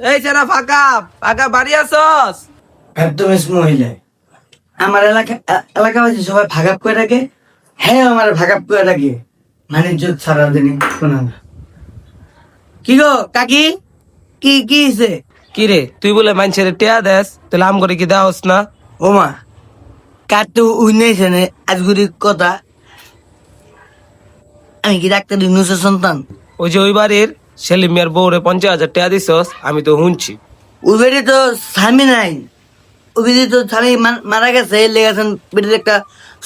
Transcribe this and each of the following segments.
এই সেরা ফাঁকা ফাঁকা বাড়ি আসস? একদম মহিলা আমার এলাকাবাসী সবাই ভাগাপ করে রাখে। হ্যাঁ, আমার ভাগাপ করে রাখে বাণিজ্য সারাদিন শোনা না। কি গো কাকি, কি কি হয়েছে? কি রে তুই বলে মানুষের টেয়া দেস, তাহলে আম করে কি দেওয়াস না? ওমা, কার তো উইনেছে না আজগুরি কথা। আমি কি ডাক্তার ইউনুসের সন্তান? ওই যে ওই বাড়ির সেলিম মিয়ার বউরে 50,000 টাকা দিছস, আমি তো শুনছি। ওই বেড়ে তো স্বামী নাই, ওই বেড়ে তো স্বামী মারা গেছে। লেগেছেন বেড়ে একটা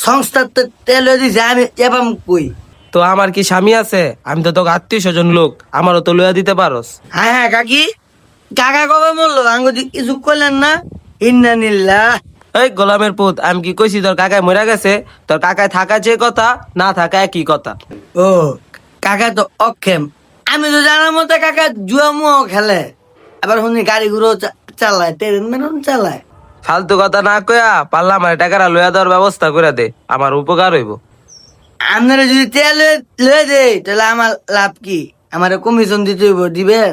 সংস্থার তো তেল দিছে, আমি এবার কই। তো আমার কি স্বামী আছে? আমি তো তোকে আত্মীয় স্বজন লোক, আমারও তো লইয়া দিতে পারস। হ্যাঁ হ্যাঁ কাকি, কাকা কবে মরলো? আঙ্গুতি কিছু করলেন না? ইন্নানিল্লাহ। এই গোলামের পুত, আমি কি কইছি তোর কাকায় মরে গেছে? তোর কাকায় থাকা যে কথা, না থাকা একই কথা। ও, কাকা তো অক্ষেম। আমি তো জানার মতো কাকা জুয়া মুয়া খেলে, আবার শুনি গাড়ি ঘুরো চালায়, ট্রেন মেরন চালায়। ফালতু কথা না কয়া পারলাম আমার টাকাটা লইয়া দেওয়ার ব্যবস্থা করে দে, আমার উপকার হইব। আপনারা যদি তেল লয়ে দেয় তাহলে আমার লাভ কি? আমার কমিশন দিতে হইব, দিবেন?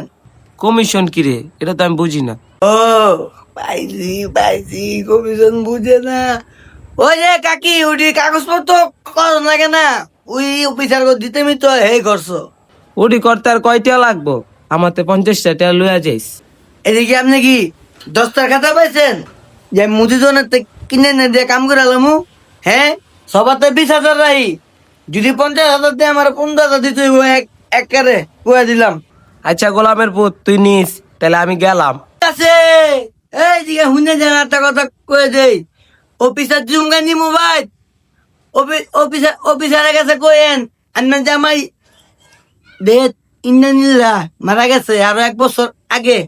কমিশন কি রে? এটা তো আমি বুঝি না। ও, পাইছি পাইছি, কমিশন বুঝে না। ওই যে কাকি, ওটি কাগজপত্র কর লাগে না, ওই অফিসার দিতে মি তো হে করছো। ওডি করতে আর কয়টা লাগবো? আমার তো 50টা টাকা লইয়া যাইস। এদিকে আপনি কি দশটার খাতা পাইছেন যে মুদিজনের কিনে না দিয়ে কাম করে আলামু? হ্যাঁ, সবার তো 20,000 রাহি। যদি 50,000 দিয়ে আমার 15,000 দিতে হইব, একবারে কয়ে দিলাম। আচ্ছা গোলামের পুত, তুই নিস, তাহলে আমি গেলাম। আছে, এই দিকে শুনে যান একটা কথা কয়ে দেই। অফিসার জুমগা নি মোবাইল, অফিসারের কাছে কয়েন আপনার জামাই দেহ ইন্নানিল্লাহ মারা গেছে আরো 1 বছর আগে।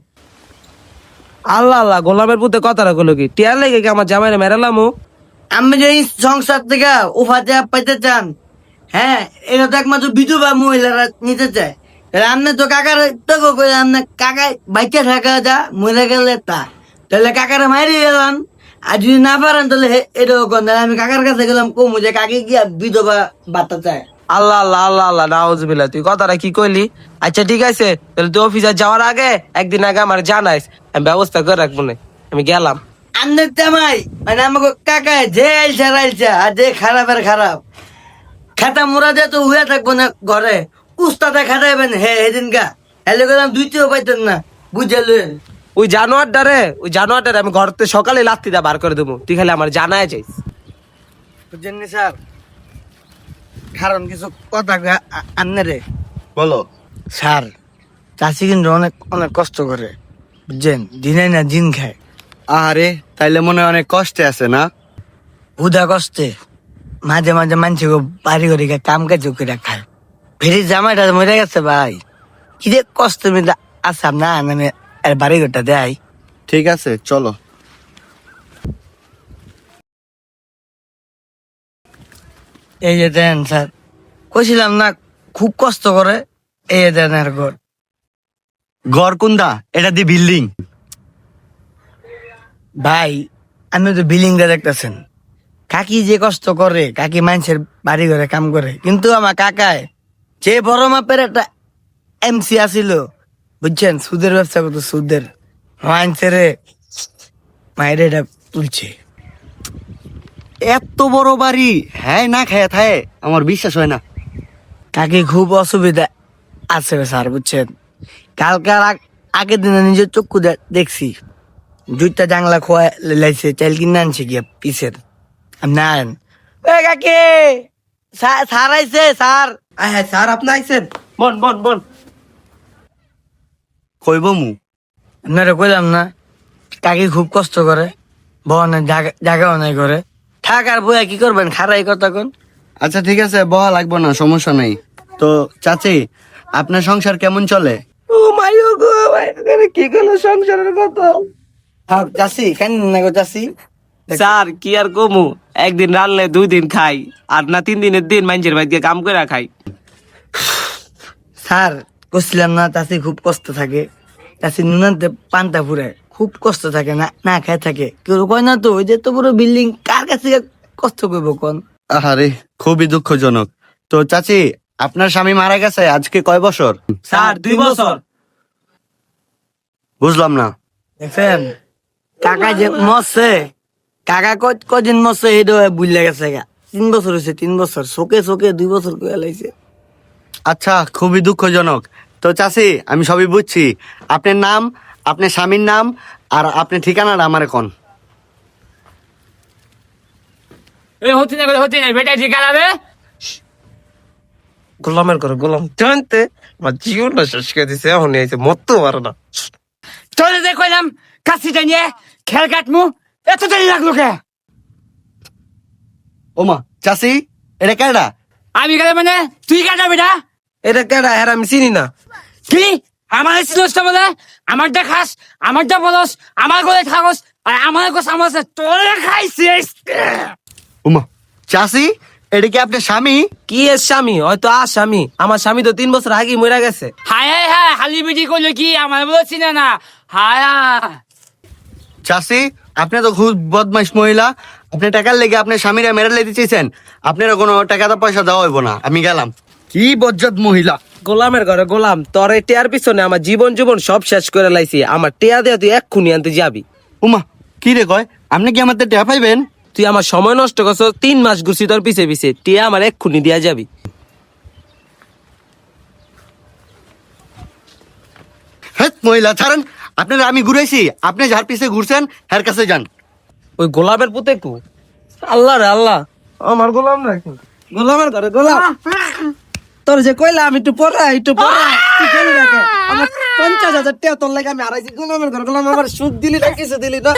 আল্লাহ আল্লাহ, গোলামের পুতে কথাটা কইলো কি? টিয়ার লেগে কি আমার জামাইরে মেরালামু? আমি যে এই সংসার থেকে উফাতে পাইতে চান, হ্যাঁ, এটা তো একমাত্র বিধবা মহিলারা নিতে চায়। আপনি তো কাকার তো কইলেন আপনার কাকায় বাইচা থাকা যা, মরে গেলে তা, তাহলে কাকারে মারি গেলাম। আর যদি না পারেন তাহলে এটাও করেন। আমি কাকার কাছে গেলাম কমু যে কাকে গিয়া বিধবা বাতা চায়। আল্লাহ আল্লাহ আল্লাহ আল্লাহ, নাউজুবিল্লাহ, তুই কথাটা কি কইলি? আচ্ছা ঠিক আছে, তাহলে তুই অফিসে যাওয়ার আগে একদিন আগে আমার জানাইস, আমি ব্যবস্থা করে রাখবো না। আমি গেলাম। আপনার জামাই মানে আমাকে কাকায় যে আইলছা রাইলছা, আর যে খারাপের খারাপ খাতা মোরা দিয়ে তো হয়ে থাকবো না ঘরে। উস্তাদে খাটাইবেন হে এদিন গা, হেলে গেলাম দুইতেও পাইতেন না, বুঝলেন? ওই জানোয়ারটারে আমি ঘর থেকে সকালে লাত্তি দা বার করে দেবো, তুই খালি আমার জানায় যাইস। বুঝছেন নি স্যার? কারণ কিছু কথা আনলে রে বলো। স্যার, চাষি কিন্তু অনেক অনেক কষ্ট করে, বুঝছেন, দিনে না দিন খায়। আরে তাইলে মনে হয় অনেক কষ্টে আছে না? হুদা কষ্টে মাঝে মাঝে মানছে বাড়ি ঘরে গিয়ে কাম কাজ করে খায়। ফেরি জামাইটা মরে গেছে ভাই, কি যে কষ্ট মিলে আসাম না, মানে এর বাড়ি ঘরটা দেয়। ঠিক আছে চলো। এই যে দেন স্যার, কইছিলাম না খুব কষ্ট করে। এই যে দেন এর ঘর। ঘর কোনটা? এটা দি বিল্ডিং। ভাই, আপনি তো বিল্ডিংটা দেখতেছেন, কাকি যে কষ্ট করে, কাকি মানুষের বাড়ি ঘরে কাম করে, কিন্তু আমার কাকায় যে বড় মাপের একটা এমসি আসিল, বুঝছেন, সুদের ব্যবসা করতো, সুদের মানুষের মায়ের এটা তুলছে। এত বড় বাড়ি, হ্যাঁ না খায় থায়, আমার বিশ্বাস হয় না। কাকি খুব অসুবিধা আছে স্যার, বুঝছেন। কালকার আগের দিনে নিজের চক্ষু দেখছি, 2টা জাংলা খোয়া লাইছে, চাইল কিনে আনছে গিয়া পিসের। না কাকি, স্যার আইছে স্যার। হ্যাঁ স্যার, আপনি আইছেন? বন বন বন। কইব মু? আপনারা কইলাম না কাকি খুব কষ্ট করে, বহনের জায়গাও নাই করে থাকার বইয়া কি করবেন, খারাই কথা কোন। আচ্ছা ঠিক আছে, বহা লাগবো না, সমস্যা নাই। তো চাচি, আপনার সংসার কেমন চলে? ও মাইও গো, কি করলো সংসারের কথা? হ্যাঁ চাষি, কেন না গো চাষি? স্যার কি আর কমু, একদিন রানলে 2 দিন খাই, আর না 3 দিনের দিন মানুষের বাড়িতে কাম করে খাই। স্যার কইছিলাম না চাষি খুব কষ্ট থাকে, চাষি নুনান্তে পান্তা ফুরে খুব কষ্ট থাকে, না না খায় থাকে। কেউ কয় না তো, ওই যে তো পুরো বিল্ডিং কার কাছে কষ্ট করব কোন? আহারে, খুবই দুঃখজনক। তো চাচি, আপনার স্বামী মারা গেছে আজকে কয় বছর? স্যার 2 বছর। বুঝলাম না। দেখছেন কাকা যে মরছে, কাকা কদিন মরছে এটা বুঝলে গেছে গা। 3 বছর হয়েছে, 3 বছর, চোখে চোখে 2 বছর করে লাইছে। আচ্ছা, খুবই দুঃখজনক। তো চাচি, আমি সবই বুঝছি। আপনার নাম, আপনার স্বামীর নাম, আর আপনার ঠিকানাটা আমার এখন। হচ্ছে না বেটা ঠিক আছে। গোলামের ঘরে গোলাম জানতে আমার জীবনটা শেষ করে দিছে, এখন আইছে মরতে পারে না। তোরে যে কইলাম কাছিটা নিয়ে খেল কাটমু, এত দেরি লাগলো কে? ওমা চাচি, এটা কেডা? আমি গেলে মানে তুই কাটা বেটা? এটা কেডা? হ্যাঁ আমি চিনি না। কি আমার সিনোসটা বলে? আমার দেখাস, আমার দা বলস, আমার গলে থাকস, আর আমার গোস আমার তোরে খাইছিস। ওমা চাচি, এটা কি আপনার স্বামী? কি এর স্বামী? হয়তো আসামি। আমার স্বামী তো 3 বছর আগে মরে গেছে। হায় হায় হায়, হালি বিটি করলো কি আমার বলছি না না। হায় হায়। চাচি, আপনি তো খুব বদমাইশ মহিলা। আপনি টাকার লেগে আপনার স্বামীরা মেরে লেতে চেয়েছেন। আপনারা কোনো টাকা পয়সা দেওয়া হইব না, আমি গেলাম। কি বজ্জাত মহিলা! গোলামের ঘরে গোলাম, তোর এই টেয়ার পিছনে আমার জীবন সব শেষ করে লাইছি। আমার টেয়া দেয়া তুই এক্ষুনি আনতে যাবি। উমা, কি রে কয়? আপনি কি আমার টেয়া পাইবেন? তুই আমার সময় নষ্ট করছ, 3 মাস ঘুরছি তোর পিছে পিছে। টিয়া আমার এক্ষুনি দিয়া যাবি। হ্যাঁ মহিলা, ছাড়েন। আপনারা আমি ঘুরেছি, আপনি যার পিছে ঘুরছেন এর কাছে যান। ওই গোলামের পুতে কু? আল্লাহ রে আল্লাহ, আমার গোলাম না। গোলামের ঘরে গোলাম, তোর যে কইলা আমি একটু পড়া তুই গেলি না কেন? আমার 50,000 টাকা তোর লাগে আমি হারাইছি। গোলামের ঘরে গোলাম, আমার সুদ দিলি না কিছু দিলি না।